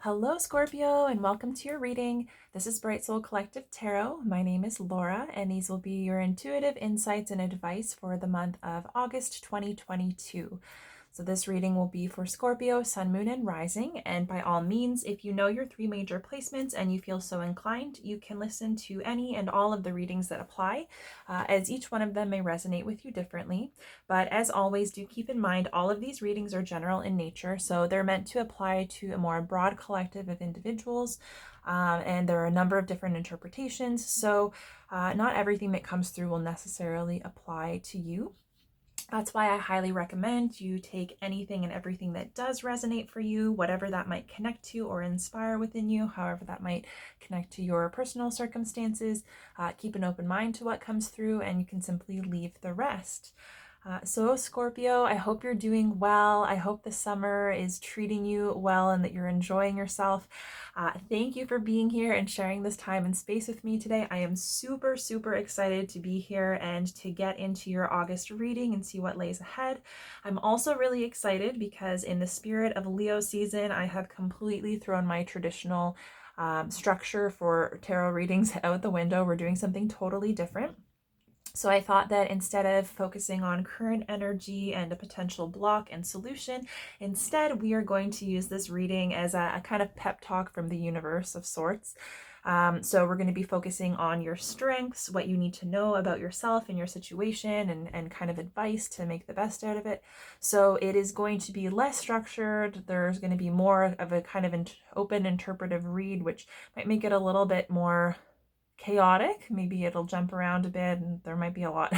Hello, Scorpio, and welcome to your reading. This is Bright Soul Collective Tarot. My name is Laura, and these will be your intuitive insights and advice for the month of August 2022. So this reading will be for Scorpio, Sun, Moon, and Rising. And by all means, if you know your three major placements and you feel so inclined, you can listen to any and all of the readings that apply, as each one of them may resonate with you differently. But as always, do keep in mind all of these readings are general in nature, so they're meant to apply to a more broad collective of individuals. And there are a number of different interpretations, so not everything that comes through will necessarily apply to you. That's why I highly recommend you take anything and everything that does resonate for you, whatever that might connect to or inspire within you, however that might connect to your personal circumstances. Keep an open mind to what comes through, and you can simply leave the rest. So Scorpio, I hope you're doing well. I hope the summer is treating you well and that you're enjoying yourself. Thank you for being here and sharing this time and space with me today. I am super excited to be here and to get into your August reading and see what lays ahead. I'm also really excited because in the spirit of Leo season, I have completely thrown my traditional structure for tarot readings out the window. We're doing something totally different. So I thought that instead of focusing on current energy and a potential block and solution, instead we are going to use this reading as a kind of pep talk from the universe of sorts. So we're going to be focusing on your strengths, what you need to know about yourself and your situation, and kind of advice to make the best out of it. So it is going to be less structured. There's going to be more of a kind of open interpretive read, which might make it a little bit more chaotic. Maybe it'll jump around a bit and there might be a lot.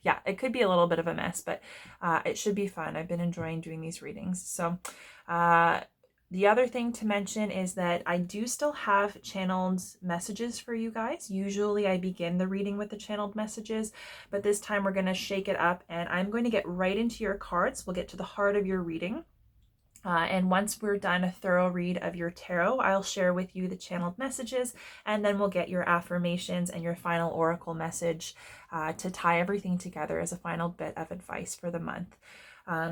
Yeah, it could be a little bit of a mess, but it should be fun. I've been enjoying doing these readings. So the other thing to mention is that I do still have channeled messages for you guys. Usually I begin the reading with the channeled messages, but this time we're going to shake it up and I'm going to get right into your cards. We'll get to the heart of your reading. And once we're done a thorough read of your tarot, I'll share with you the channeled messages, and then we'll get your affirmations and your final oracle message to tie everything together as a final bit of advice for the month.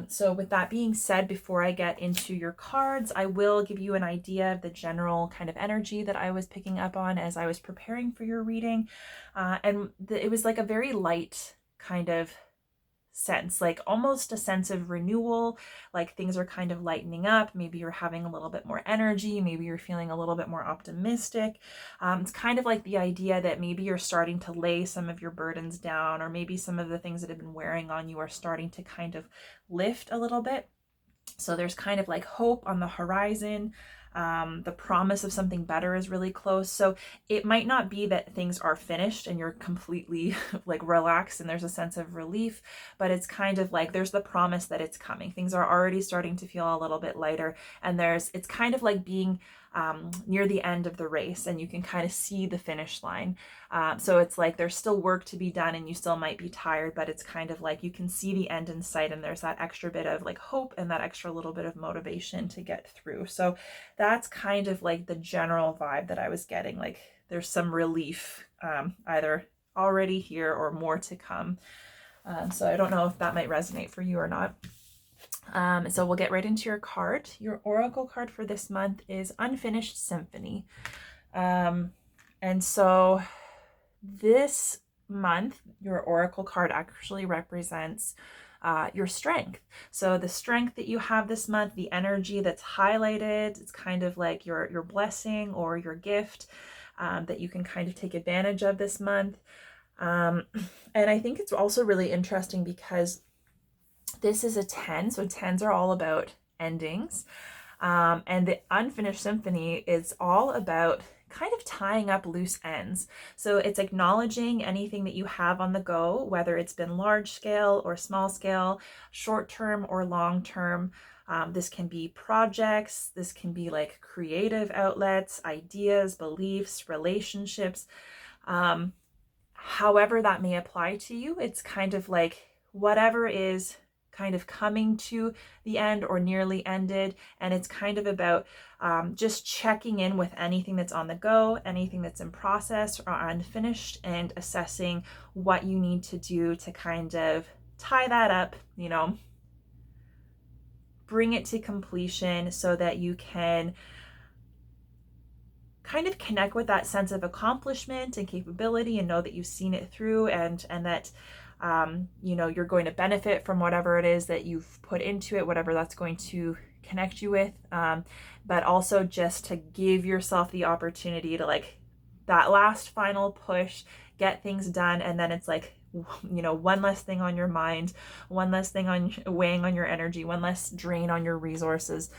So with that being said, before I get into your cards, I will give you an idea of the general kind of energy that I was picking up on as I was preparing for your reading. It was like a very light kind of sense, like almost a sense of renewal, like things are kind of lightening up. Maybe you're having a little bit more energy, maybe you're feeling a little bit more optimistic. It's kind of like the idea that maybe you're starting to lay some of your burdens down, or maybe some of the things that have been wearing on you are starting to kind of lift a little bit. So there's kind of like hope on the horizon. The promise of something better is really close. So it might not be that things are finished and you're completely like relaxed and there's a sense of relief, but it's kind of like there's the promise that it's coming. Things are already starting to feel a little bit lighter, and it's kind of like being near the end of the race and you can kind of see the finish line. So it's like there's still work to be done and you still might be tired, but it's kind of like you can see the end in sight, and there's that extra bit of like hope and that extra little bit of motivation to get through. So that's kind of like the general vibe that I was getting. Like there's some relief, either already here or more to come. So I don't know if that might resonate for you or not. So we'll get right into your card. Your oracle card for this month is Unfinished Symphony. And so this month, your oracle card actually represents your strength. So the strength that you have this month, the energy that's highlighted, it's kind of like your blessing or your gift that you can kind of take advantage of this month. And I think it's also really interesting because this is a 10, so 10s are all about endings. And the Unfinished Symphony is all about kind of tying up loose ends. So it's acknowledging anything that you have on the go, whether it's been large scale or small scale, short term or long term. This can be projects, this can be like creative outlets, ideas, beliefs, relationships. However that may apply to you, it's kind of like whatever is kind of coming to the end or nearly ended, and it's kind of about just checking in with anything that's on the go, anything that's in process or unfinished, and assessing what you need to do to kind of tie that up, bring it to completion so that you can kind of connect with that sense of accomplishment and capability and know that you've seen it through, and that you know, you're going to benefit from whatever it is that you've put into it, whatever that's going to connect you with, but also just to give yourself the opportunity to, like, that last final push, get things done, and then it's like, you know, one less thing on your mind, one less thing on weighing on your energy, one less drain on your resources.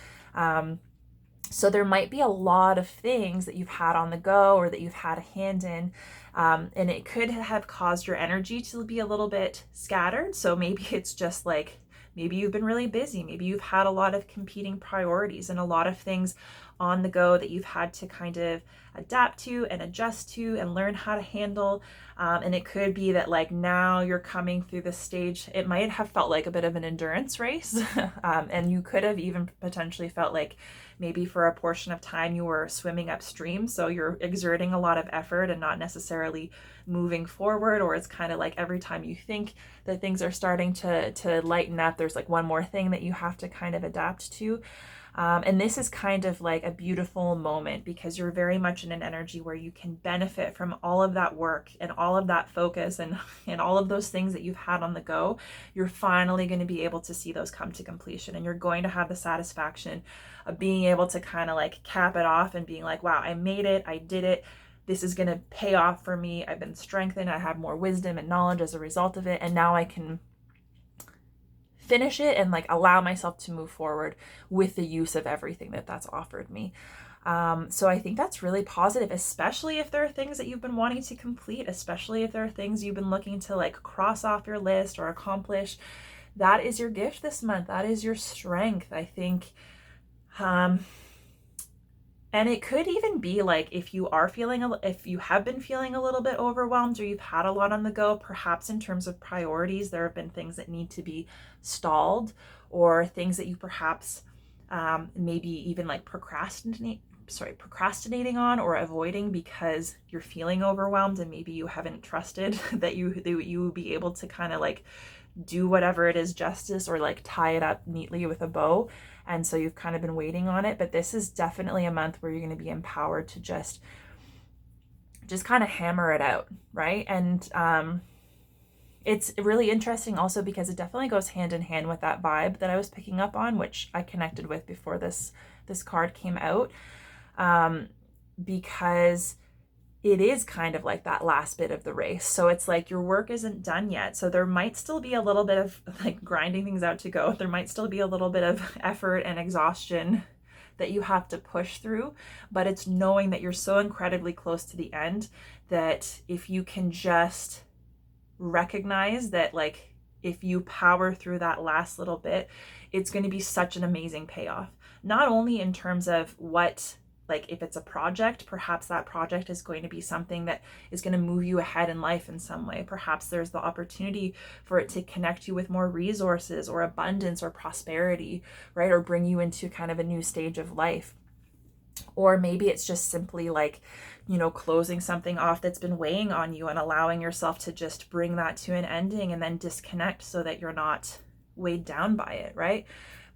So there might be a lot of things that you've had on the go or that you've had a hand in, and it could have caused your energy to be a little bit scattered. So maybe it's just like, maybe you've been really busy. Maybe you've had a lot of competing priorities and a lot of things on the go that you've had to kind of adapt to and adjust to and learn how to handle. And it could be that, like, now you're coming through this stage. It might have felt like a bit of an endurance race. And you could have even potentially felt like maybe for a portion of time you were swimming upstream. So you're exerting a lot of effort and not necessarily moving forward. Or it's kind of like every time you think that things are starting to lighten up, there's like one more thing that you have to kind of adapt to. And this is kind of like a beautiful moment because you're very much in an energy where you can benefit from all of that work and all of that focus and all of those things that you've had on the go. You're finally going to be able to see those come to completion, and you're going to have the satisfaction of being able to kind of like cap it off and being like, wow, I made it, I did it. This is going to pay off for me. I've been strengthened. I have more wisdom and knowledge as a result of it. And now I can finish it and like allow myself to move forward with the use of everything that's offered me. So I think that's really positive, especially if there are things that you've been wanting to complete, especially if there are things you've been looking to like cross off your list or accomplish. That is your gift this month. That is your strength, I think. And it could even be like if you have been feeling a little bit overwhelmed or you've had a lot on the go, perhaps in terms of priorities, there have been things that need to be stalled or things that you perhaps maybe even like procrastinating on or avoiding because you're feeling overwhelmed and maybe you haven't trusted that you will be able to kind of like do whatever it is justice or like tie it up neatly with a bow. And so you've kind of been waiting on it, but this is definitely a month where you're going to be empowered to just kind of hammer it out, right? And it's really interesting also because it definitely goes hand in hand with that vibe that I was picking up on, which I connected with before this card came out, because it is kind of like that last bit of the race. So it's like your work isn't done yet. So there might still be a little bit of like grinding things out to go. There might still be a little bit of effort and exhaustion that you have to push through, but it's knowing that you're so incredibly close to the end that if you can just recognize that, like, if you power through that last little bit, it's going to be such an amazing payoff. Not only in terms of what, like, if it's a project, perhaps that project is going to be something that is going to move you ahead in life in some way. Perhaps there's the opportunity for it to connect you with more resources or abundance or prosperity, right? Or bring you into kind of a new stage of life. Or maybe it's just simply like, you know, closing something off that's been weighing on you and allowing yourself to just bring that to an ending and then disconnect so that you're not weighed down by it, right?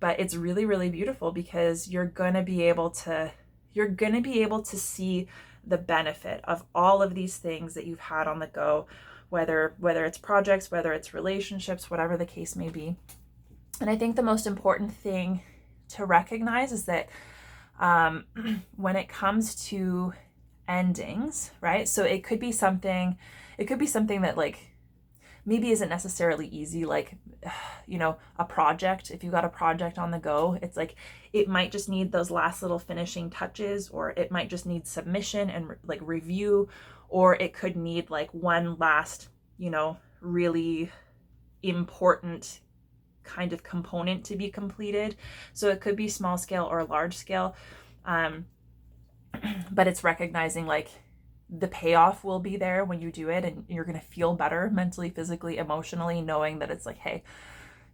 But it's really, really beautiful because you're going to be able to see the benefit of all of these things that you've had on the go, whether it's projects, whether it's relationships, whatever the case may be. And I think the most important thing to recognize is that when it comes to endings, right? So it could be something that like maybe isn't necessarily easy, like, you know, a project. If you got a project on the go, it's like it might just need those last little finishing touches, or it might just need submission and like review, or it could need like one last, you know, really important kind of component to be completed. So it could be small scale or large scale, but it's recognizing like the payoff will be there when you do it, and you're going to feel better mentally, physically, emotionally, knowing that it's like, hey,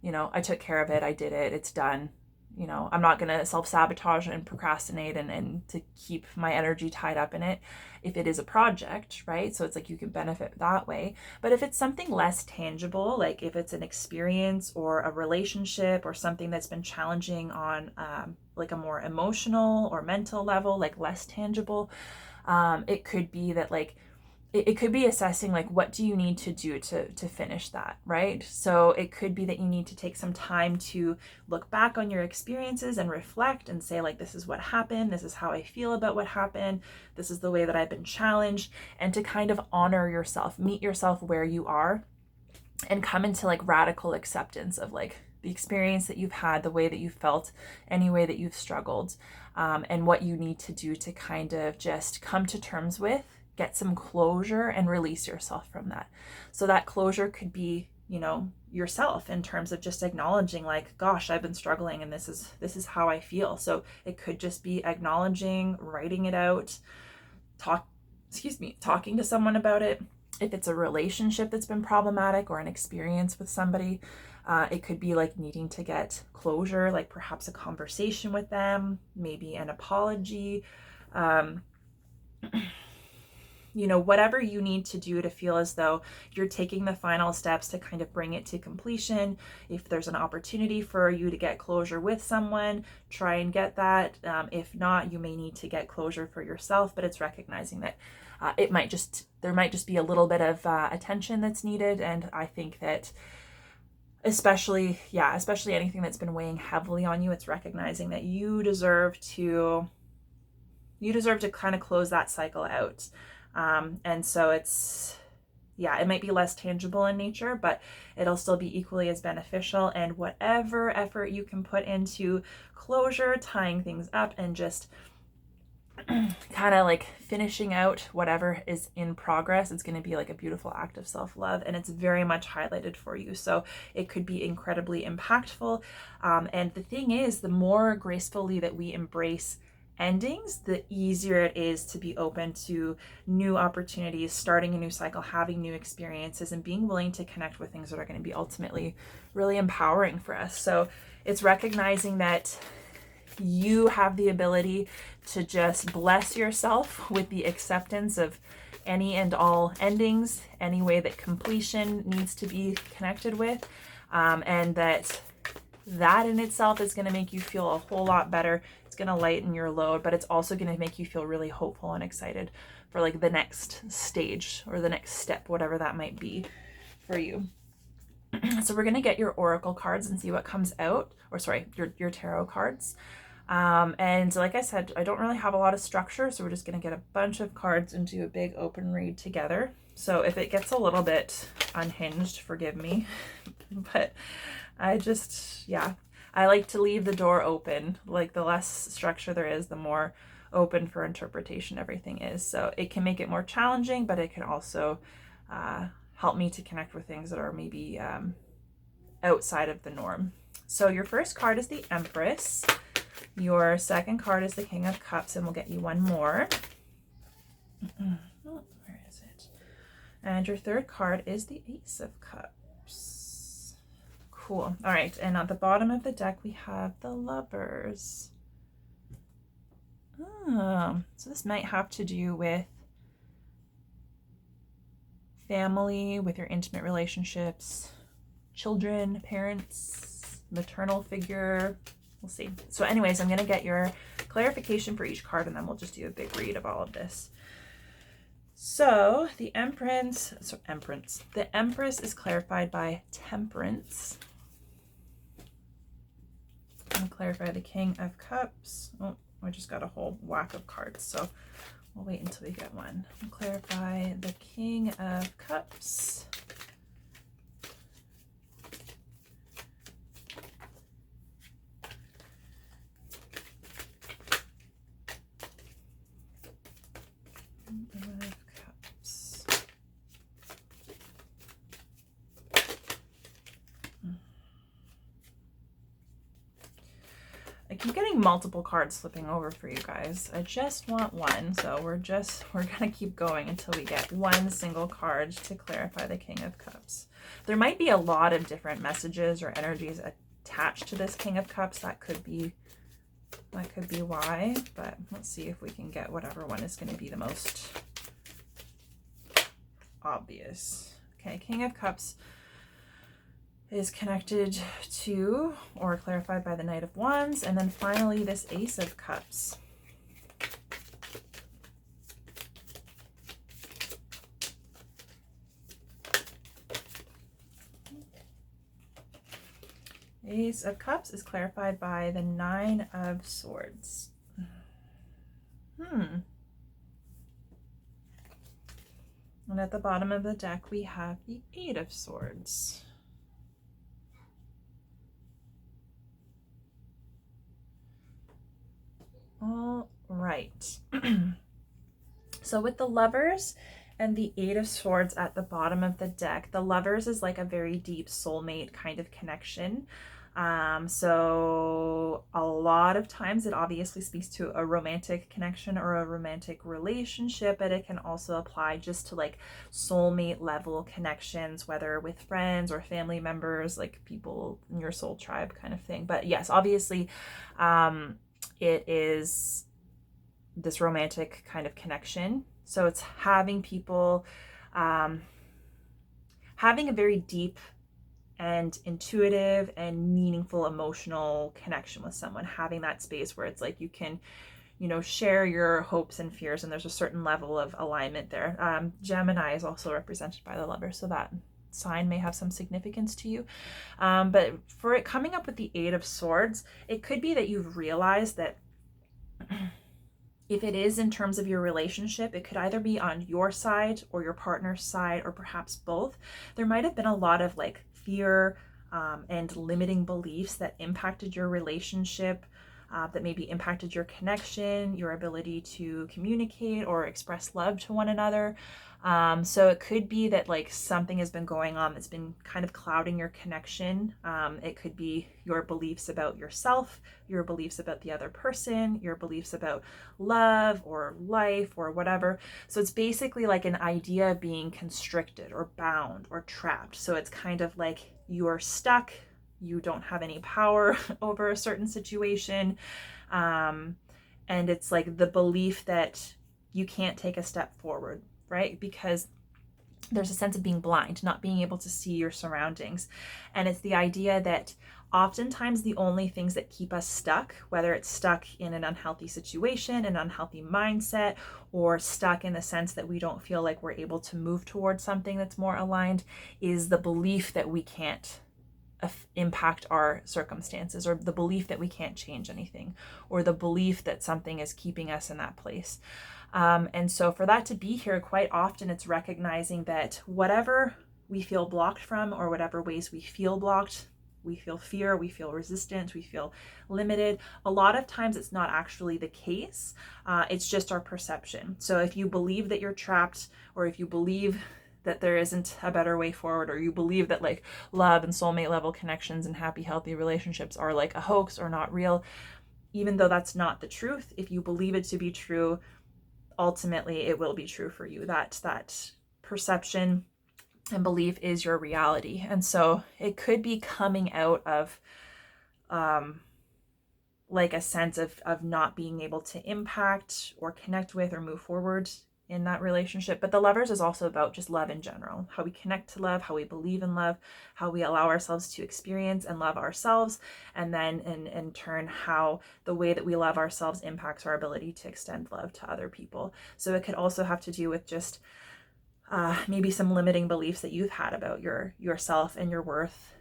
you know, I took care of it, I did it, it's done, you know, I'm not going to self-sabotage and procrastinate and to keep my energy tied up in it if it is a project, right? So it's like you can benefit that way. But if it's something less tangible, like if it's an experience or a relationship or something that's been challenging on like a more emotional or mental level, like less tangible, it could be that like it could be assessing like what do you need to do to finish that, right? So it could be that you need to take some time to look back on your experiences and reflect and say like, this is what happened, this is how I feel about what happened, this is the way that I've been challenged, and to kind of honor yourself, meet yourself where you are, and come into like radical acceptance of like the experience that you've had, the way that you felt, any way that you've struggled, and what you need to do to kind of just come to terms with, get some closure, and release yourself from that. So that closure could be, you know, yourself in terms of just acknowledging like, gosh, I've been struggling and this is how I feel. So it could just be acknowledging, writing it out, talking to someone about it. If it's a relationship that's been problematic or an experience with somebody, it could be like needing to get closure, like perhaps a conversation with them, maybe an apology, you know, whatever you need to do to feel as though you're taking the final steps to kind of bring it to completion. If there's an opportunity for you to get closure with someone, try and get that. If not, you may need to get closure for yourself, but it's recognizing that there might just be a little bit of attention that's needed. And I think that especially anything that's been weighing heavily on you, it's recognizing that you deserve to kind of close that cycle out. And so it might be less tangible in nature, but it'll still be equally as beneficial. And whatever effort you can put into closure, tying things up, and just kind of like finishing out whatever is in progress, it's going to be like a beautiful act of self-love, and it's very much highlighted for you. So it could be incredibly impactful. And the thing is, the more gracefully that we embrace endings, the easier it is to be open to new opportunities, starting a new cycle, having new experiences, and being willing to connect with things that are going to be ultimately really empowering for us. So it's recognizing that you have the ability to just bless yourself with the acceptance of any and all endings, any way that completion needs to be connected with, and that in itself is going to make you feel a whole lot better. It's going to lighten your load, but it's also going to make you feel really hopeful and excited for like the next stage or the next step, whatever that might be for you. So we're going to get your oracle cards and see what comes out, or sorry, your tarot cards. And like I said, I don't really have a lot of structure, so we're just going to get a bunch of cards and do a big open read together. So if it gets a little bit unhinged, forgive me, but I like to leave the door open. Like the less structure there is, the more open for interpretation everything is. So it can make it more challenging, but it can also help me to connect with things that are maybe outside of the norm. So your first card is the Empress. Your second card is the King of Cups, and we'll get you one more. Oh, where is it? And your third card is the Ace of Cups. Cool. All right. And at the bottom of the deck, we have the Lovers. So this might have to do with family, with your intimate relationships, children, parents, maternal figure. We'll see. So anyways, I'm going to get your clarification for each card, and then we'll just do a big read of all of this. So the Empress is clarified by Temperance. I'll clarify the King of Cups. Oh, I just got a whole whack of cards, so we'll wait until we get one. I'll clarify the King of Cups. I keep getting multiple cards slipping over for you guys. I just want one, so we're gonna keep going until we get one single card to clarify the King of Cups. There might be a lot of different messages or energies attached to this King of Cups. That could be why, but let's see if we can get whatever one is going to be the most obvious. Okay, King of Cups is connected to or clarified by the Knight of Wands, and then finally this Ace of Cups. Ace of Cups is clarified by the Nine of Swords. And at the bottom of the deck, we have the Eight of Swords. All right. So with the Lovers and the Eight of Swords at the bottom of the deck, the Lovers is like a very deep soulmate kind of connection. So a lot of times it obviously speaks to a romantic connection or a romantic relationship, but it can also apply just to like soulmate level connections, whether with friends or family members, like people in your soul tribe kind of thing. But yes, obviously, it is this romantic kind of connection. So it's having people, having a very deep and intuitive and meaningful emotional connection with someone, having that space where it's like you can, you know, share your hopes and fears, and there's a certain level of alignment there. Gemini is also represented by the Lover, so that sign may have some significance to you. But for it coming up with the Eight of Swords, it could be that you've realized that if it is in terms of your relationship, it could either be on your side or your partner's side, or perhaps both. There might have been a lot of like fear and limiting beliefs that impacted your relationship, that maybe impacted your connection, your ability to communicate or express love to one another. So it could be that like something has been going on that's been kind of clouding your connection. It could be your beliefs about yourself, your beliefs about the other person, your beliefs about love or life or whatever. So it's basically like an idea of being constricted or bound or trapped. So it's kind of like you're stuck, you don't have any power over a certain situation. And it's like the belief that you can't take a step forward, right? Because there's a sense of being blind, not being able to see your surroundings. And it's the idea that oftentimes the only things that keep us stuck, whether it's stuck in an unhealthy situation, an unhealthy mindset, or stuck in the sense that we don't feel like we're able to move towards something that's more aligned, is the belief that we can't impact our circumstances, or the belief that we can't change anything, or the belief that something is keeping us in that place. And so for that to be here, quite often it's recognizing that whatever we feel blocked from, or whatever ways we feel blocked, we feel fear, we feel resistance, we feel limited. A lot of times it's not actually the case. It's just our perception. So if you believe that you're trapped, or if you believe that there isn't a better way forward, or you believe that like love and soulmate level connections and happy, healthy relationships are like a hoax or not real, even though that's not the truth, if you believe it to be true, ultimately it will be true for you. That perception and belief is your reality. And so it could be coming out of like a sense of not being able to impact or connect with or move forward in that relationship. But the Lovers is also about just love in general, how we connect to love, how we believe in love, how we allow ourselves to experience and love ourselves, and then in turn how the way that we love ourselves impacts our ability to extend love to other people. So it could also have to do with just maybe some limiting beliefs that you've had about yourself and your worth,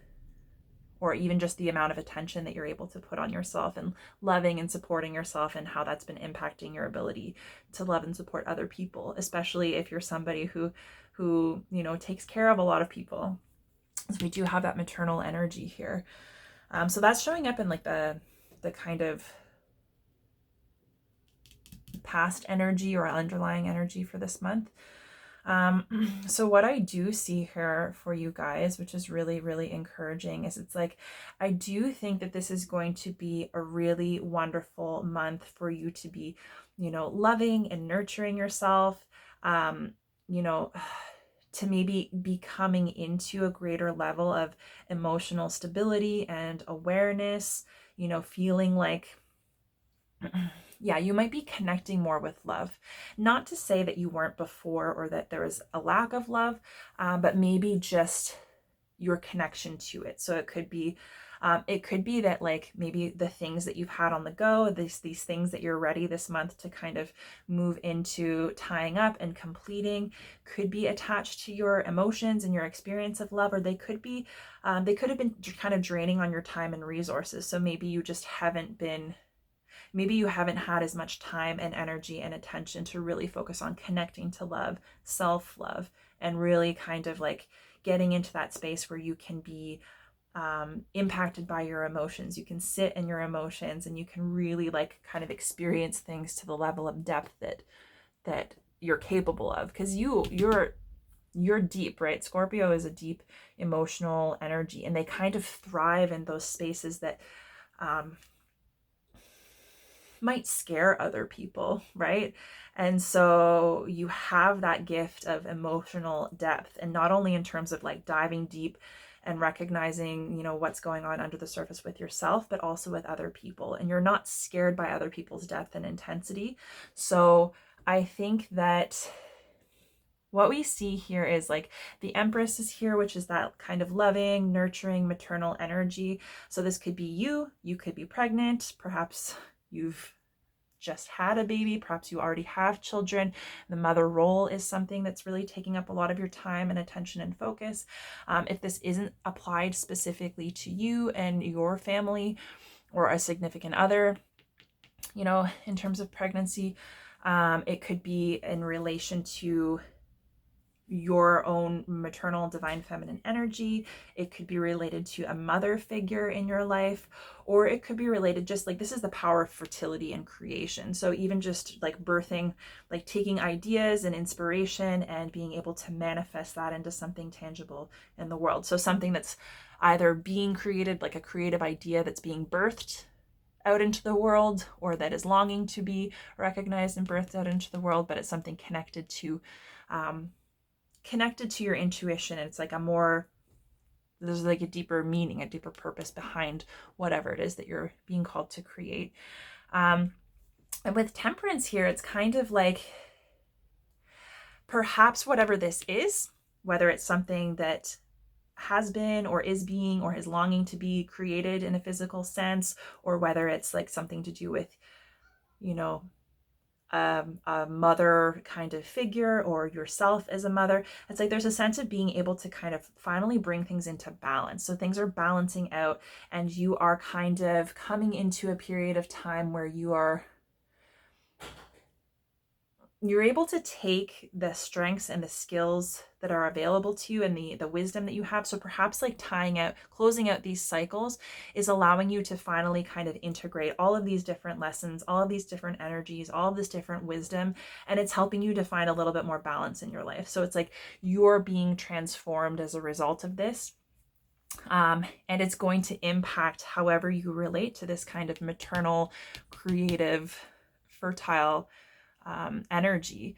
or even just the amount of attention that you're able to put on yourself, and loving and supporting yourself, and how that's been impacting your ability to love and support other people, especially if you're somebody who you know takes care of a lot of people. So we do have that maternal energy here. So that's showing up in like the kind of past energy or underlying energy for this month. So what I do see here for you guys, which is really, really encouraging, is it's like, I do think that this is going to be a really wonderful month for you to be, you know, loving and nurturing yourself, you know, to maybe be coming into a greater level of emotional stability and awareness, you know, feeling like, yeah, you might be connecting more with love. Not to say that you weren't before or that there was a lack of love, but maybe just your connection to it. So it could be that like maybe the things that you've had on the go, these things that you're ready this month to kind of move into tying up and completing, could be attached to your emotions and your experience of love, or they could have been kind of draining on your time and resources. So maybe you just haven't been. Maybe you haven't had as much time and energy and attention to really focus on connecting to love, self-love, and really kind of like getting into that space where you can be impacted by your emotions. You can sit in your emotions and you can really like kind of experience things to the level of depth that you're capable of, because you're deep, right? Scorpio is a deep emotional energy, and they kind of thrive in those spaces that might scare other people, right? And so you have that gift of emotional depth, and not only in terms of like diving deep and recognizing, you know, what's going on under the surface with yourself, but also with other people. And you're not scared by other people's depth and intensity. So I think that what we see here is like the Empress is here, which is that kind of loving, nurturing, maternal energy. So this could be you could be pregnant, perhaps you've just had a baby, perhaps you already have children. The mother role is something that's really taking up a lot of your time and attention and focus. If this isn't applied specifically to you and your family or a significant other, you know, in terms of pregnancy, it could be in relation to your own maternal divine feminine energy. It could be related to a mother figure in your life, or it could be related just like, this is the power of fertility and creation. So even just like birthing, like taking ideas and inspiration and being able to manifest that into something tangible in the world. So something that's either being created, like a creative idea that's being birthed out into the world, or that is longing to be recognized and birthed out into the world, but it's something connected to your intuition. And it's like there's like a deeper meaning, a deeper purpose behind whatever it is that you're being called to create. And with Temperance here, it's kind of like perhaps whatever this is, whether it's something that has been or is being or is longing to be created in a physical sense, or whether it's like something to do with, you know, a mother kind of figure, or yourself as a mother. It's like there's a sense of being able to kind of finally bring things into balance. So things are balancing out, and you are kind of coming into a period of time where you're able to take the strengths and the skills that are available to you and the wisdom that you have. So perhaps like closing out these cycles is allowing you to finally kind of integrate all of these different lessons, all of these different energies, all of this different wisdom, and it's helping you to find a little bit more balance in your life. So it's like you're being transformed as a result of this. And it's going to impact however you relate to this kind of maternal, creative, fertile energy.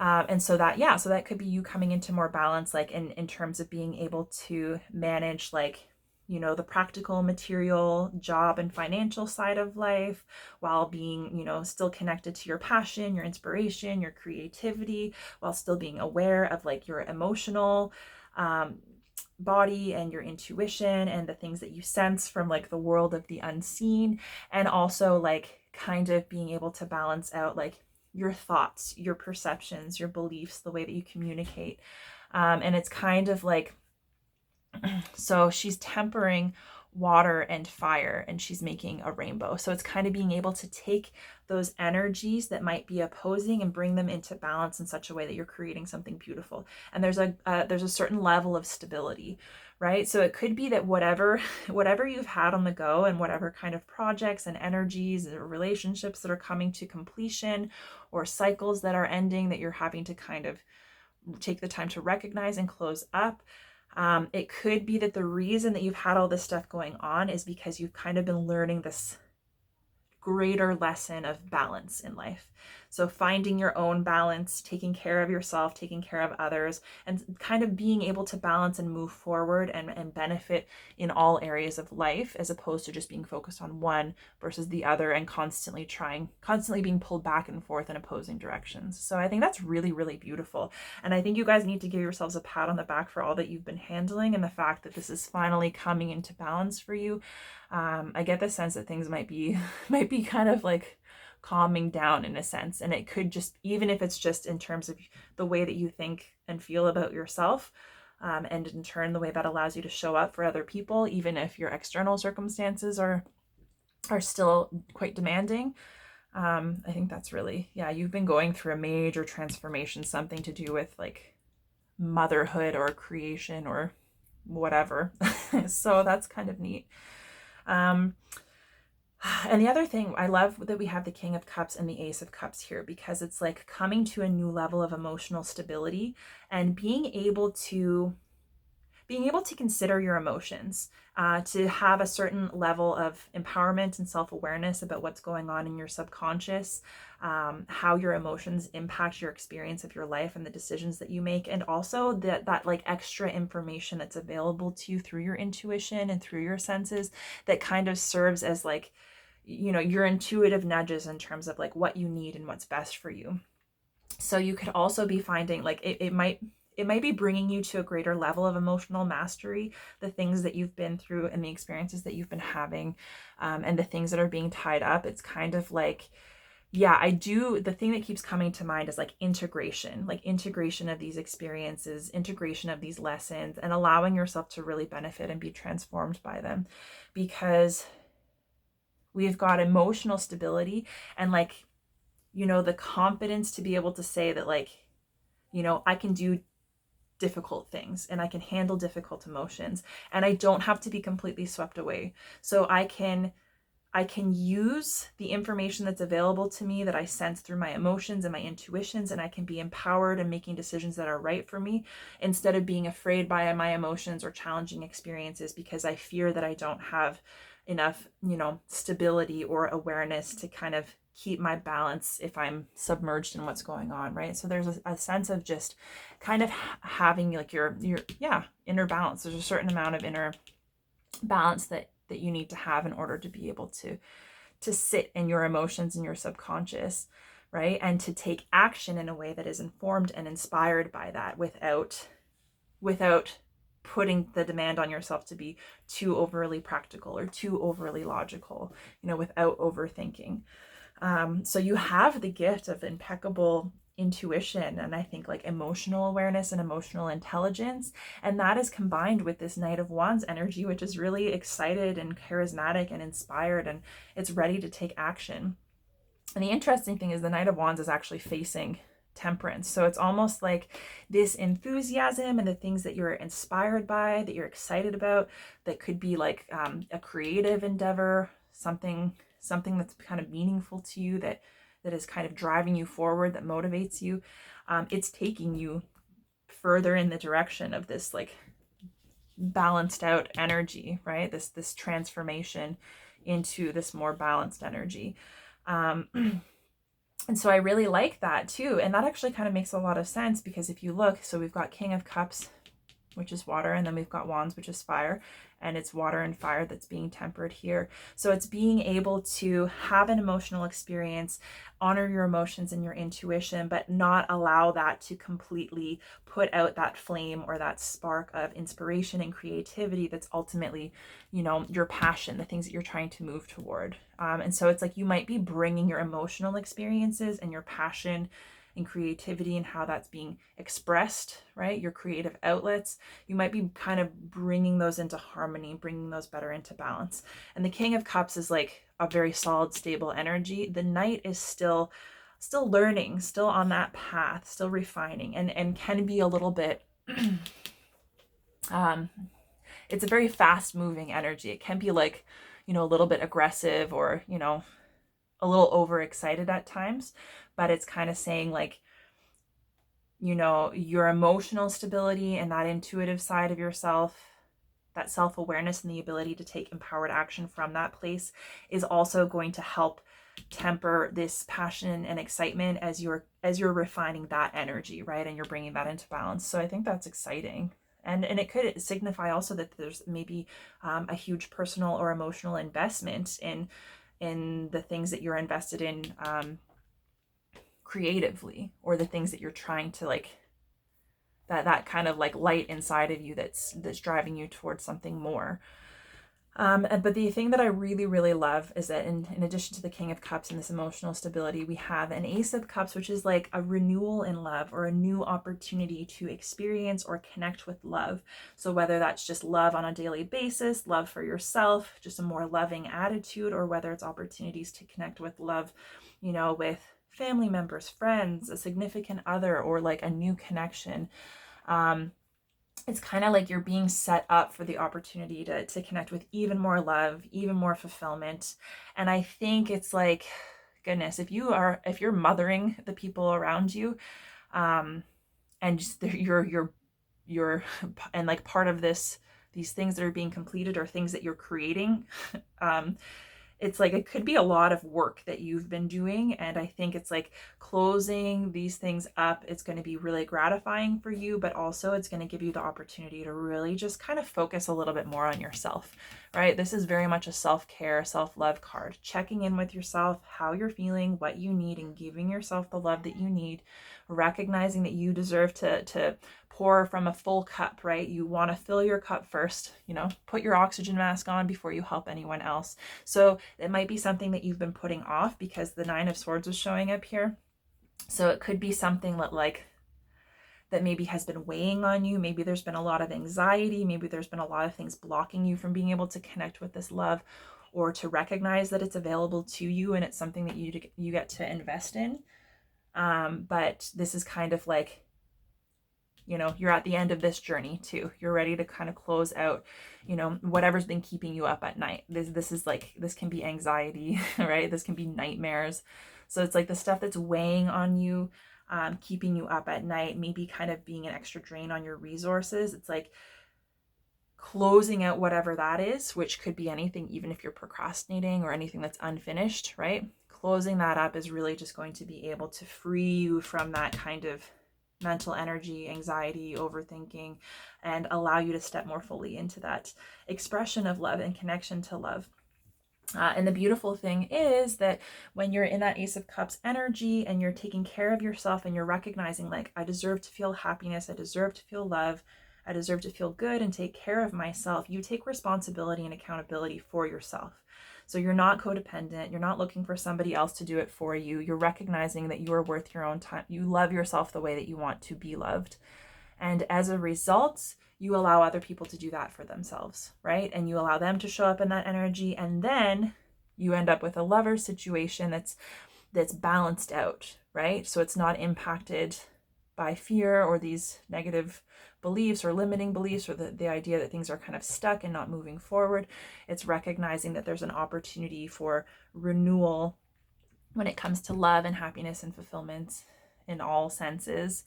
And so that could be you coming into more balance, like in terms of being able to manage, like, you know, the practical, material, job and financial side of life, while being, you know, still connected to your passion, your inspiration, your creativity, while still being aware of like your emotional body and your intuition and the things that you sense from like the world of the unseen. And also like kind of being able to balance out like your thoughts, your perceptions, your beliefs, the way that you communicate. And it's kind of like, so she's tempering water and fire, and she's making a rainbow. So it's kind of being able to take those energies that might be opposing and bring them into balance in such a way that you're creating something beautiful. And there's a certain level of stability, right? So it could be that whatever you've had on the go, and whatever kind of projects and energies or relationships that are coming to completion, or cycles that are ending, that you're having to kind of take the time to recognize and close up. It could be that the reason that you've had all this stuff going on is because you've kind of been learning this greater lesson of balance in life. So finding your own balance, taking care of yourself, taking care of others, and kind of being able to balance and move forward and benefit in all areas of life, as opposed to just being focused on one versus the other and constantly being pulled back and forth in opposing directions. So I think that's really, really beautiful. And I think you guys need to give yourselves a pat on the back for all that you've been handling and the fact that this is finally coming into balance for you. I get the sense that things might be kind of like calming down in a sense, and it could just, even if it's just in terms of the way that you think and feel about yourself, and in turn the way that allows you to show up for other people, even if your external circumstances are still quite demanding. I think that's really, yeah, you've been going through a major transformation, something to do with like motherhood or creation or whatever. So that's kind of neat. And the other thing, I love that we have the King of Cups and the Ace of Cups here, because it's like coming to a new level of emotional stability and being able to consider your emotions, to have a certain level of empowerment and self-awareness about what's going on in your subconscious, how your emotions impact your experience of your life and the decisions that you make, and also that like extra information that's available to you through your intuition and through your senses that kind of serves as like, you know, your intuitive nudges in terms of like what you need and what's best for you. So you could also be finding like it might be bringing you to a greater level of emotional mastery, the things that you've been through and the experiences that you've been having, and the things that are being tied up. It's kind of like, yeah, the thing that keeps coming to mind is like integration of these experiences, integration of these lessons, and allowing yourself to really benefit and be transformed by them, because we've got emotional stability and like, you know, the confidence to be able to say that like, you know, I can do difficult things and I can handle difficult emotions and I don't have to be completely swept away. So I can use the information that's available to me that I sense through my emotions and my intuitions, and I can be empowered and making decisions that are right for me instead of being afraid by my emotions or challenging experiences because I fear that I don't have enough, you know, stability or awareness to kind of keep my balance if I'm submerged in what's going on, right? So there's a sense of just kind of having like your inner balance. There's a certain amount of inner balance that you need to have in order to be able to sit in your emotions and your subconscious, right? And to take action in a way that is informed and inspired by that without putting the demand on yourself to be too overly practical or too overly logical, you know, without overthinking. So you have the gift of impeccable intuition and I think like emotional awareness and emotional intelligence, and that is combined with this Knight of Wands energy, which is really excited and charismatic and inspired, and it's ready to take action. And the interesting thing is the Knight of Wands is actually facing Temperance, so it's almost like this enthusiasm and the things that you're inspired by, that you're excited about, that could be like a creative endeavor, something that's kind of meaningful to you, that is kind of driving you forward, that motivates you. It's taking you further in the direction of this like balanced out energy, right? This transformation into this more balanced energy. And so I really like that too. And that actually kind of makes a lot of sense, because if you look, so we've got King of Cups, which is water, and then we've got Wands, which is fire, and it's water and fire that's being tempered here. So it's being able to have an emotional experience, honor your emotions and your intuition, but not allow that to completely put out that flame or that spark of inspiration and creativity that's ultimately, you know, your passion, the things that you're trying to move toward. And so it's like you might be bringing your emotional experiences and your passion and creativity and how that's being expressed, right? Your creative outlets, you might be kind of bringing those into harmony, bringing those better into balance. And the King of Cups is like a very solid, stable energy. The Knight is still learning, still on that path, still refining, and can be a little bit, it's a very fast moving energy. It can be like, you know, a little bit aggressive or, you know, a little overexcited at times, but it's kind of saying like, you know, your emotional stability and that intuitive side of yourself, that self-awareness and the ability to take empowered action from that place is also going to help temper this passion and excitement as you're refining that energy, right? And you're bringing that into balance. So I think that's exciting. And it could signify also that there's maybe a huge personal or emotional investment in the things that you're invested in creatively, or the things that you're trying to like, that kind of like light inside of you that's driving you towards something more. But the thing that I really, really love is that in addition to the King of Cups and this emotional stability, we have an Ace of Cups, which is like a renewal in love, or a new opportunity to experience or connect with love. So whether that's just love on a daily basis, love for yourself, just a more loving attitude, or whether it's opportunities to connect with love, you know, with family members, friends, a significant other, or like a new connection. It's kind of like you're being set up for the opportunity to connect with even more love, even more fulfillment. And I think it's like, goodness, if you're mothering the people around you, and just you're and like part of these things that are being completed, or things that you're creating, it's like it could be a lot of work that you've been doing. And I think it's like closing these things up, it's going to be really gratifying for you, but also it's going to give you the opportunity to really just kind of focus a little bit more on yourself, right? This is very much a self-care, self-love card, checking in with yourself, how you're feeling, what you need, and giving yourself the love that you need, recognizing that you deserve to pour from a full cup, right? You want to fill your cup first, you know, put your oxygen mask on before you help anyone else. So it might be something that you've been putting off, because the Nine of Swords is showing up here. So it could be something that maybe has been weighing on you. Maybe there's been a lot of anxiety. Maybe there's been a lot of things blocking you from being able to connect with this love, or to recognize that it's available to you and it's something that you get to invest in. But this is kind of like, you know, you're at the end of this journey too. You're ready to kind of close out, you know, whatever's been keeping you up at night. This is like, this can be anxiety, right? This can be nightmares. So it's like the stuff that's weighing on you, keeping you up at night, maybe kind of being an extra drain on your resources. It's like closing out whatever that is, which could be anything, even if you're procrastinating or anything that's unfinished, right? Closing that up is really just going to be able to free you from that kind of mental energy, anxiety, overthinking, and allow you to step more fully into that expression of love and connection to love. And the beautiful thing is that when you're in that Ace of Cups energy and you're taking care of yourself, and you're recognizing like, I deserve to feel happiness, I deserve to feel love, I deserve to feel good and take care of myself, you take responsibility and accountability for yourself. So you're not codependent. You're not looking for somebody else to do it for you. You're recognizing that you are worth your own time. You love yourself the way that you want to be loved. And as a result, you allow other people to do that for themselves, right? And you allow them to show up in that energy. And then you end up with a lover situation that's balanced out, right? So it's not impacted by fear or these negative beliefs or limiting beliefs, or the idea that things are kind of stuck and not moving forward. It's recognizing that there's an opportunity for renewal when it comes to love and happiness and fulfillment in all senses.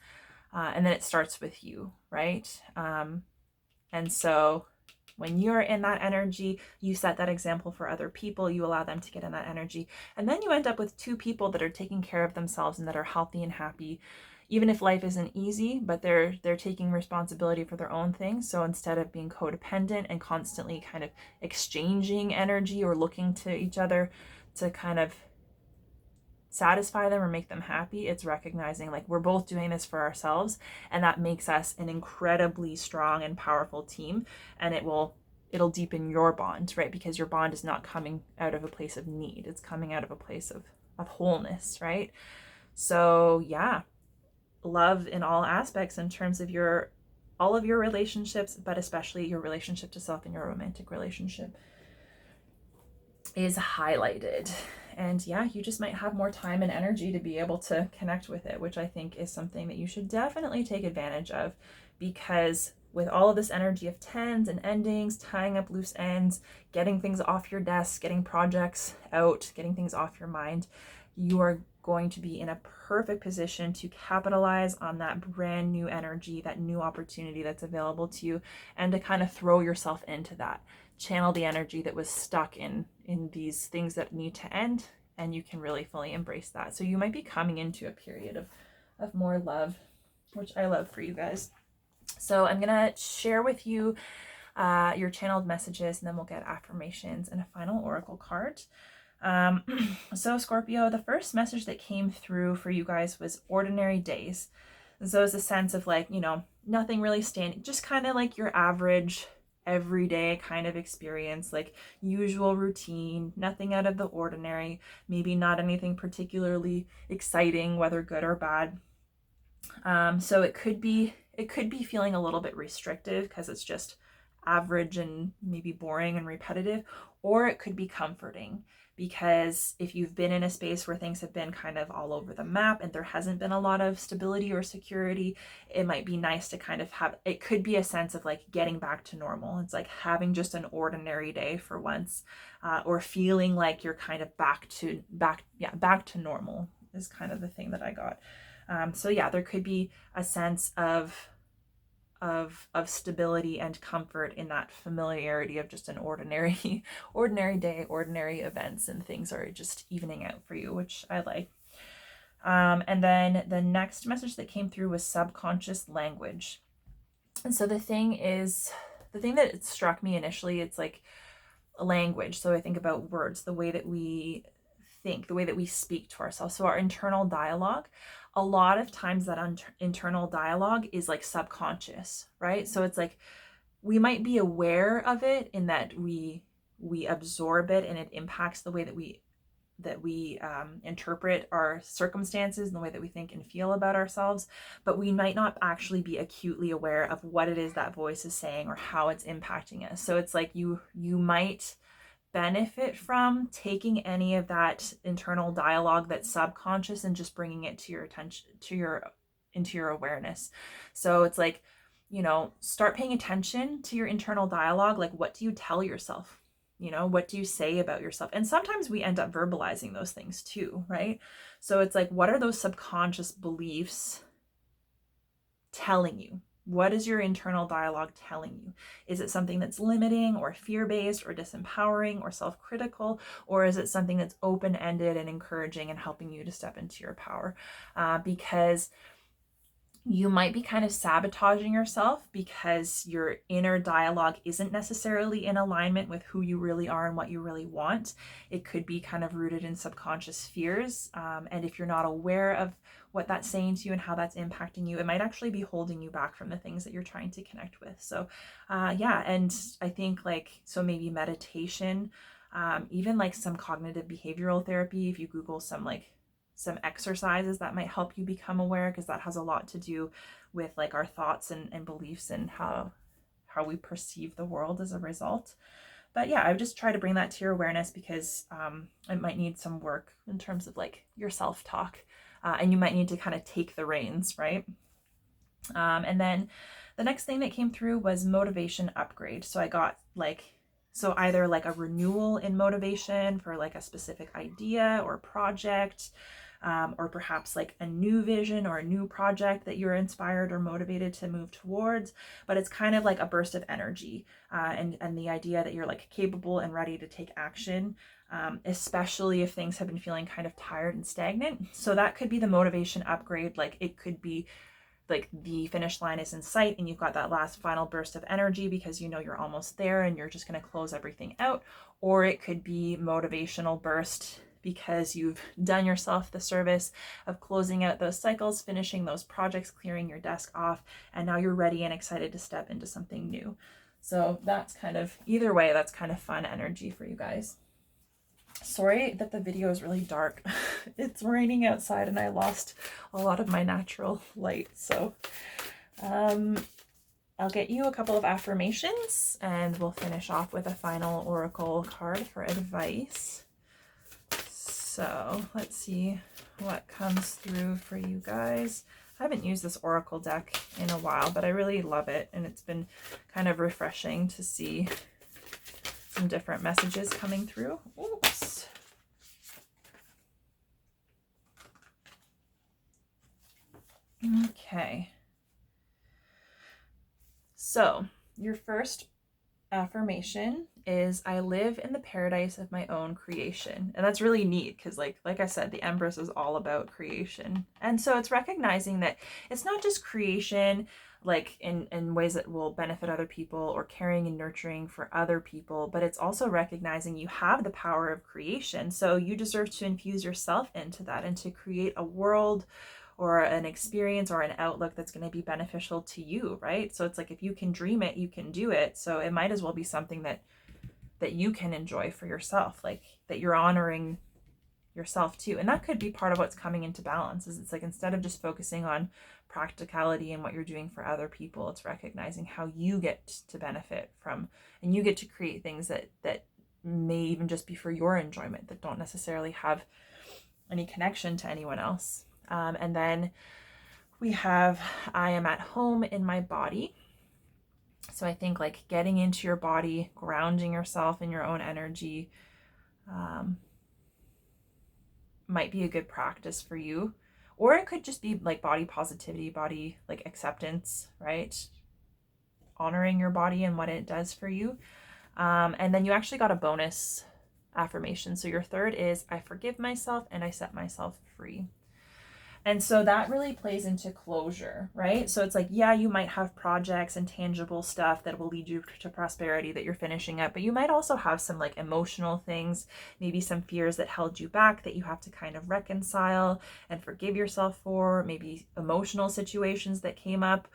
And then it starts with you, right? And so when you're in that energy, you set that example for other people, you allow them to get in that energy. And then you end up with two people that are taking care of themselves and that are healthy and happy, even if life isn't easy, but they're taking responsibility for their own things. So instead of being codependent and constantly kind of exchanging energy or looking to each other to kind of satisfy them or make them happy, it's recognizing like, we're both doing this for ourselves, and that makes us an incredibly strong and powerful team. And it'll deepen your bond, right? Because your bond is not coming out of a place of need, it's coming out of a place of wholeness, right? So yeah, love in all aspects, in terms of all of your relationships, but especially your relationship to self and your romantic relationship is highlighted. And yeah, you just might have more time and energy to be able to connect with it, which I think is something that you should definitely take advantage of, because with all of this energy of tens and endings, tying up loose ends, getting things off your desk, getting projects out, getting things off your mind, you are going to be in a perfect position to capitalize on that brand new energy, that new opportunity that's available to you, and to kind of throw yourself into that. Channel the energy that was stuck in these things that need to end and you can really fully embrace that. So you might be coming into a period of more love, which I love for you guys. So I'm gonna share with you your channeled messages, and then we'll get affirmations and a final oracle card. So Scorpio, the first message that came through for you guys was ordinary days. And so it's a sense of like, you know, nothing really standing, just kind of like your average everyday kind of experience, like usual routine, nothing out of the ordinary, maybe not anything particularly exciting, whether good or bad. So it could be feeling a little bit restrictive because it's just average and maybe boring and repetitive, or it could be comforting because if you've been in a space where things have been kind of all over the map and there hasn't been a lot of stability or security, it might be nice to kind of have, it could be a sense of like getting back to normal. It's like having just an ordinary day for once, or feeling like you're kind of back to normal is kind of the thing that I got. So yeah, there could be a sense of stability and comfort in that familiarity of just an ordinary day, ordinary events, and things are just evening out for you, which I like. And then the next message that came through was subconscious language. And so the thing that struck me initially, it's like a language. So I think about words, the way that we think, the way that we speak to ourselves. So our internal dialogue, a lot of times that internal dialogue is like subconscious, right? So it's like we might be aware of it in that we absorb it and it impacts the way that we interpret our circumstances and the way that we think and feel about ourselves, but we might not actually be acutely aware of what it is that voice is saying or how it's impacting us. So it's like you might benefit from taking any of that internal dialogue that's subconscious and just bringing it to your attention, into your awareness. So it's like, you know, start paying attention to your internal dialogue. Like, what do you tell yourself? You know, what do you say about yourself? And sometimes we end up verbalizing those things too, right? So it's like, what are those subconscious beliefs telling you? What is your internal dialogue telling you? Is it something that's limiting or fear-based or disempowering or self-critical? Or is it something that's open-ended and encouraging and helping you to step into your power? Because you might be kind of sabotaging yourself because your inner dialogue isn't necessarily in alignment with who you really are and what you really want. It could be kind of rooted in subconscious fears. And if you're not aware of what that's saying to you and how that's impacting you, it might actually be holding you back from the things that you're trying to connect with. So yeah, and I think like, so maybe meditation, even like some cognitive behavioral therapy, if you Google some exercises that might help you become aware, because that has a lot to do with like our thoughts and beliefs and how we perceive the world as a result. But yeah, I would just try to bring that to your awareness because it might need some work in terms of like your self-talk, and you might need to kind of take the reins, right? And then the next thing that came through was motivation upgrade. So I got either like a renewal in motivation for like a specific idea or project, or perhaps like a new vision or a new project that you're inspired or motivated to move towards. But it's kind of like a burst of energy, and the idea that you're like capable and ready to take action, especially if things have been feeling kind of tired and stagnant. So that could be the motivation upgrade. Like it could be like the finish line is in sight and you've got that last final burst of energy because you know you're almost there and you're just going to close everything out. Or it could be motivational burst because you've done yourself the service of closing out those cycles, finishing those projects, clearing your desk off, and now you're ready and excited to step into something new. So that's kind of, either way, that's kind of fun energy for you guys. Sorry that the video is really dark. It's raining outside and I lost a lot of my natural light. So I'll get you a couple of affirmations and we'll finish off with a final oracle card for advice. So let's see what comes through for you guys. I haven't used this oracle deck in a while, but I really love it. And it's been kind of refreshing to see some different messages coming through. Oops. Okay. So your first affirmation is I live in the paradise of my own creation. And that's really neat because like I said, the Empress is all about creation. And so it's recognizing that it's not just creation like in ways that will benefit other people or caring and nurturing for other people, but it's also recognizing you have the power of creation. So you deserve to infuse yourself into that and to create a world or an experience or an outlook that's going to be beneficial to you, right? So it's like if you can dream it, you can do it. So it might as well be something that you can enjoy for yourself, like that you're honoring yourself too. And that could be part of what's coming into balance is it's like instead of just focusing on practicality and what you're doing for other people, it's recognizing how you get to benefit from and you get to create things that may even just be for your enjoyment that don't necessarily have any connection to anyone else. And then we have I am at home in my body. So I think like getting into your body, grounding yourself in your own energy might be a good practice for you. Or it could just be like body positivity, body like acceptance, right? Honoring your body and what it does for you. And then you actually got a bonus affirmation. So your third is I forgive myself and I set myself free. And so that really plays into closure, right? So it's like, yeah, you might have projects and tangible stuff that will lead you to prosperity that you're finishing up, but you might also have some like emotional things, maybe some fears that held you back that you have to kind of reconcile and forgive yourself for, maybe emotional situations that came up,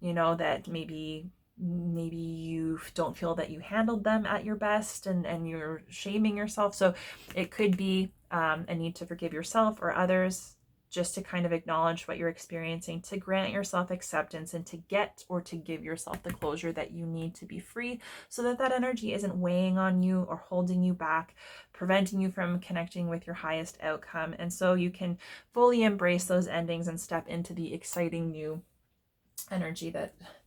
you know, that maybe you don't feel that you handled them at your best and you're shaming yourself. So it could be a need to forgive yourself or others, just to kind of acknowledge what you're experiencing, to grant yourself acceptance and to get or to give yourself the closure that you need to be free so that that energy isn't weighing on you or holding you back, preventing you from connecting with your highest outcome. And so you can fully embrace those endings and step into the exciting new energy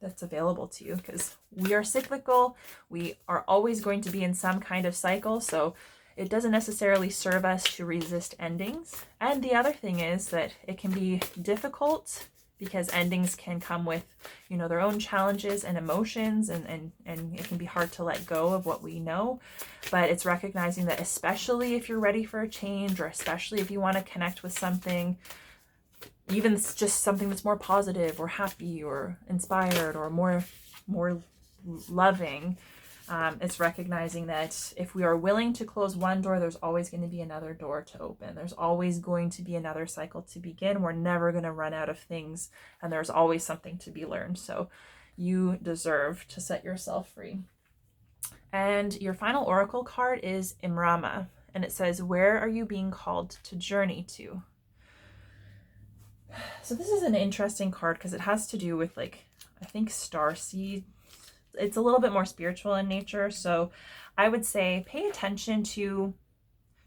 that's available to you, because we are cyclical. We are always going to be in some kind of cycle. So it doesn't necessarily serve us to resist endings. And the other thing is that it can be difficult because endings can come with, you know, their own challenges and emotions, and it can be hard to let go of what we know. But it's recognizing that especially if you're ready for a change, or especially if you want to connect with something, even just something that's more positive or happy or inspired or more loving, it's recognizing that if we are willing to close one door, there's always going to be another door to open. There's always going to be another cycle to begin. We're never going to run out of things, and there's always something to be learned. So you deserve to set yourself free. And your final oracle card is Imrama, and it says, where are you being called to journey to? So this is an interesting card because it has to do with, like, I think starseed. It's a little bit more spiritual in nature. So I would say pay attention to,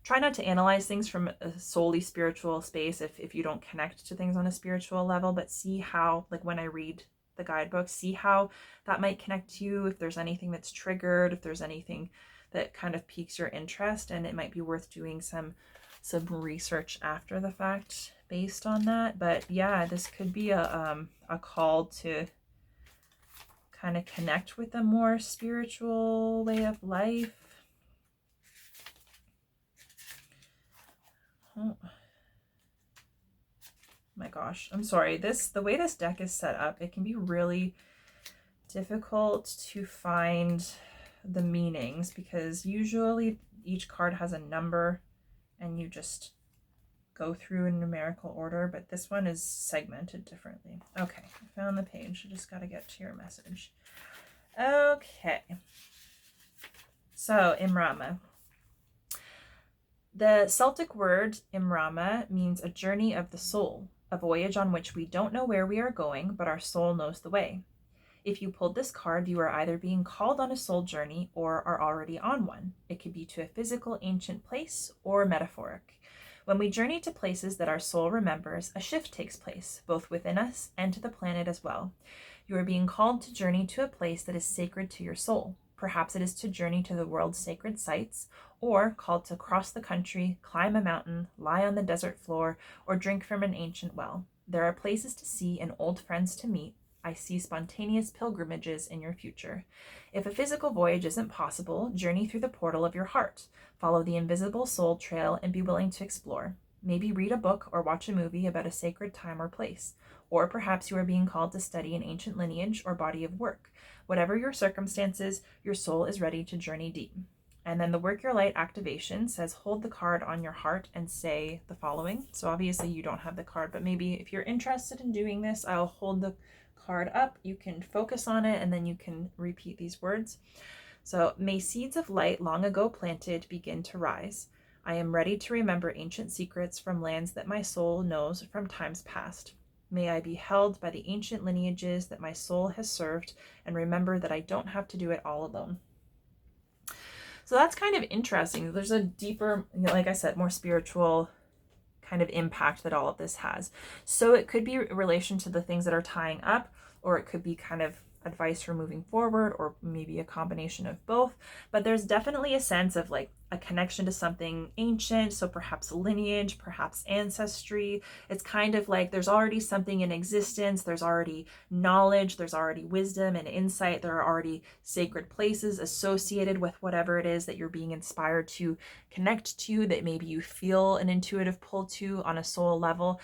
try not to analyze things from a solely spiritual space if you don't connect to things on a spiritual level, but see how, like when I read the guidebook, see how that might connect to you, if there's anything that's triggered, if there's anything that kind of piques your interest, and it might be worth doing some research after the fact based on that. But yeah, this could be a call to kind of connect with a more spiritual way of life. Oh my gosh, I'm sorry. The way this deck is set up, it can be really difficult to find the meanings because usually each card has a number and you just go through in numerical order, but this one is segmented differently. Okay, I found the page. I just got to get to your message. Okay. So, Imrama. The Celtic word Imrama means a journey of the soul, a voyage on which we don't know where we are going, but our soul knows the way. If you pulled this card, you are either being called on a soul journey or are already on one. It could be to a physical ancient place or metaphoric. When we journey to places that our soul remembers, a shift takes place, both within us and to the planet as well. You are being called to journey to a place that is sacred to your soul. Perhaps it is to journey to the world's sacred sites, or called to cross the country, climb a mountain, lie on the desert floor, or drink from an ancient well. There are places to see and old friends to meet. I see spontaneous pilgrimages in your future. If a physical voyage isn't possible, journey through the portal of your heart. Follow the invisible soul trail and be willing to explore. Maybe read a book or watch a movie about a sacred time or place. Or perhaps you are being called to study an ancient lineage or body of work. Whatever your circumstances, your soul is ready to journey deep. And then the Work Your Light activation says hold the card on your heart and say the following. So obviously you don't have the card, but maybe if you're interested in doing this, I'll hold the card up. You can focus on it and then you can repeat these words. So, may seeds of light long ago planted begin to rise. I am ready to remember ancient secrets from lands that my soul knows from times past. May I be held by the ancient lineages that my soul has served and remember that I don't have to do it all alone. So that's kind of interesting. There's a deeper, like I said, more spiritual kind of impact that all of this has. So it could be in relation to the things that are tying up, or it could be kind of advice for moving forward, or maybe a combination of both. But there's definitely a sense of like a connection to something ancient, so perhaps lineage, perhaps ancestry. It's kind of like there's already something in existence, there's already knowledge, there's already wisdom and insight, there are already sacred places associated with whatever it is that you're being inspired to connect to, that maybe you feel an intuitive pull to on a soul level.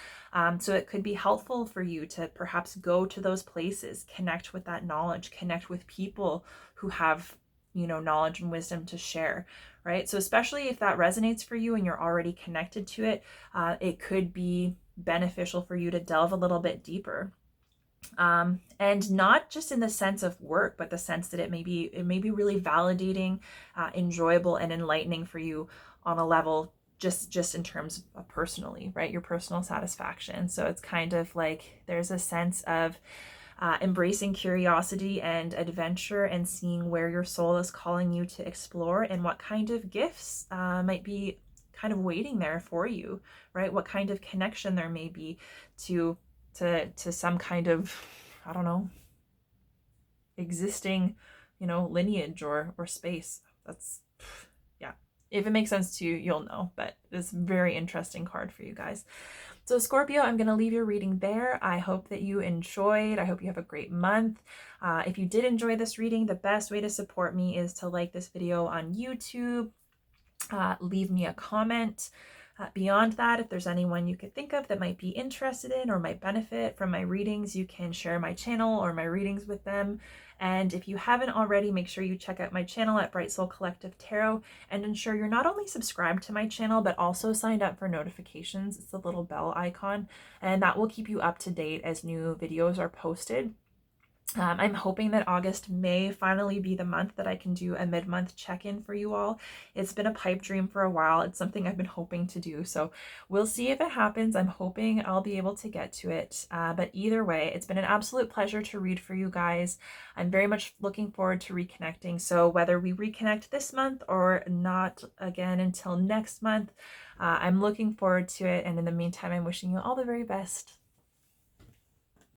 So it could be helpful for you to perhaps go to those places, connect with that knowledge, connect with people who have, knowledge and wisdom to share, right? So especially if that resonates for you and you're already connected to it, it could be beneficial for you to delve a little bit deeper. And not just in the sense of work, but the sense that it may be really validating, enjoyable, and enlightening for you on a level just in terms of personally, right? Your personal satisfaction. So it's kind of like there's a sense of embracing curiosity and adventure and seeing where your soul is calling you to explore and what kind of gifts might be kind of waiting there for you, right? What kind of connection there may be to some kind of, I don't know, existing, lineage or space. That's, yeah. If it makes sense to you, you'll know, but it's a very interesting card for you guys. So Scorpio, I'm going to leave your reading there. I hope that you enjoyed. I hope you have a great month. If you did enjoy this reading, the best way to support me is to like this video on YouTube, leave me a comment. Beyond that, if there's anyone you could think of that might be interested in or might benefit from my readings, you can share my channel or my readings with them. And if you haven't already, make sure you check out my channel at Bright Soul Collective Tarot and ensure you're not only subscribed to my channel, but also signed up for notifications. It's the little bell icon, and that will keep you up to date as new videos are posted. I'm hoping that August may finally be the month that I can do a mid-month check-in for you all. It's been a pipe dream for a while. It's something I've been hoping to do. So we'll see if it happens. I'm hoping I'll be able to get to it. But either way, it's been an absolute pleasure to read for you guys. I'm very much looking forward to reconnecting. So whether we reconnect this month or not again until next month, I'm looking forward to it. And in the meantime, I'm wishing you all the very best.